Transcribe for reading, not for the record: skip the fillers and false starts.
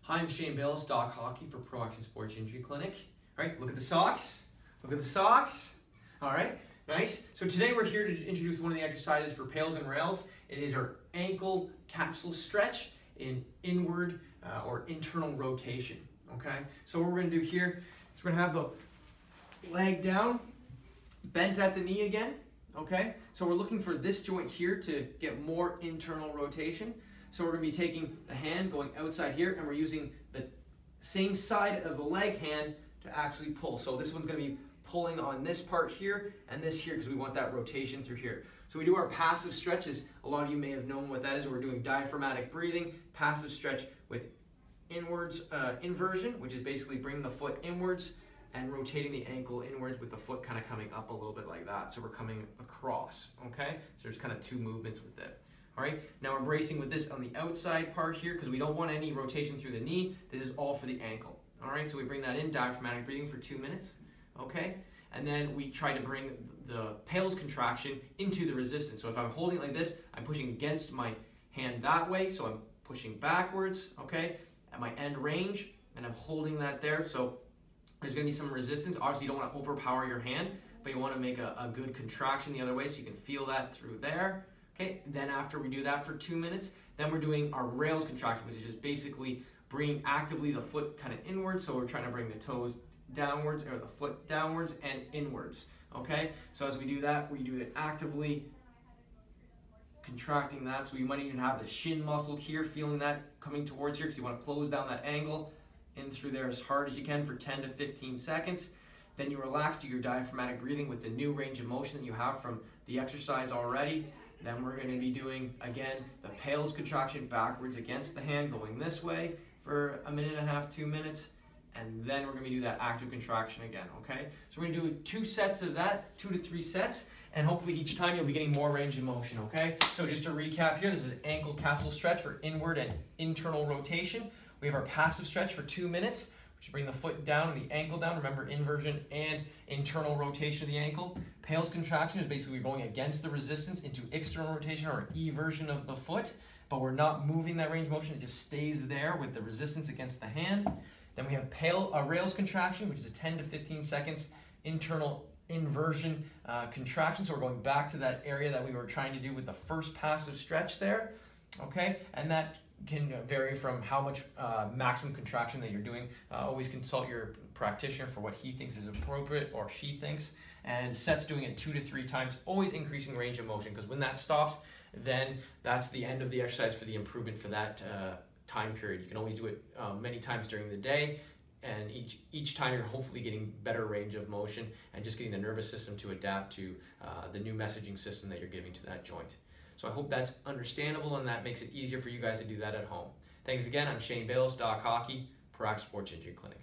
Hi, I'm Shane Bales, Doc Hockey for Pro Action Sports Injury Clinic. All right, look at the socks. Look at the socks. All right, nice. So today we're here to introduce one of the exercises for PAILs and rails. It is our ankle capsule stretch in inward or internal rotation. Okay, so what we're going to do here is we're going to have the leg down, bent at the knee again. Okay, so we're looking for this joint here to get more internal rotation. So we're going to be taking the hand going outside here, and we're using the same side of the leg hand to actually pull. So this one's going to be pulling on this part here and this here because we want that rotation through here. So we do our passive stretches. A lot of you may have known what that is. We're doing diaphragmatic breathing, passive stretch with inwards inversion, which is basically bringing the foot inwards and rotating the ankle inwards with the foot kind of coming up a little bit like that. So we're coming across, okay? So there's kind of two movements with it. All right, now we're bracing with this on the outside part here because we don't want any rotation through the knee. This is all for the ankle. All right, so we bring that in, diaphragmatic breathing for 2 minutes, okay? And then we try to bring the PAILs contraction into the resistance. So if I'm holding it like this, I'm pushing against my hand that way, so I'm pushing backwards, okay, at my end range, and I'm holding that there. So there's gonna be some resistance. Obviously, you don't wanna overpower your hand, but you wanna make a good contraction the other way so you can feel that through there. Okay, then after we do that for 2 minutes, then we're doing our rails contraction, which is just basically bringing actively the foot kind of inwards. So we're trying to bring the toes downwards or the foot downwards and inwards. Okay, so as we do that, we do it actively contracting that. So you might even have the shin muscle here, feeling that coming towards here because you want to close down that angle in through there as hard as you can for 10 to 15 seconds. Then you relax, do your diaphragmatic breathing with the new range of motion that you have from the exercise already. Then we're going to be doing, again, the PAILs contraction backwards against the hand, going this way for 1.5 minutes, 2 minutes. And then we're going to do that active contraction again, okay? So we're going to do 2 sets of that, 2 to 3 sets. And hopefully each time you'll be getting more range of motion, okay? So just to recap here, this is ankle capsule stretch for inward and internal rotation. We have our passive stretch for 2 minutes. Which bring the foot down and the ankle down. Remember, inversion and internal rotation of the ankle. PAILs contraction is basically going against the resistance into external rotation or eversion of the foot, but we're not moving that range of motion. It just stays there with the resistance against the hand. Then we have rails contraction, which is a 10 to 15 seconds internal inversion contraction. So we're going back to that area that we were trying to do with the first passive stretch there. Okay, and that can vary from how much maximum contraction that you're doing. Always consult your practitioner for what he thinks is appropriate or she thinks. And sets doing it 2 to 3 times, always increasing range of motion because when that stops, then that's the end of the exercise for the improvement for that time period. You can always do it many times during the day, and each time you're hopefully getting better range of motion and just getting the nervous system to adapt to the new messaging system that you're giving to that joint. So I hope that's understandable and that makes it easier for you guys to do that at home. Thanks again. I'm Shane Bales, Doc Hockey, Pro Action Sports Injury Clinic.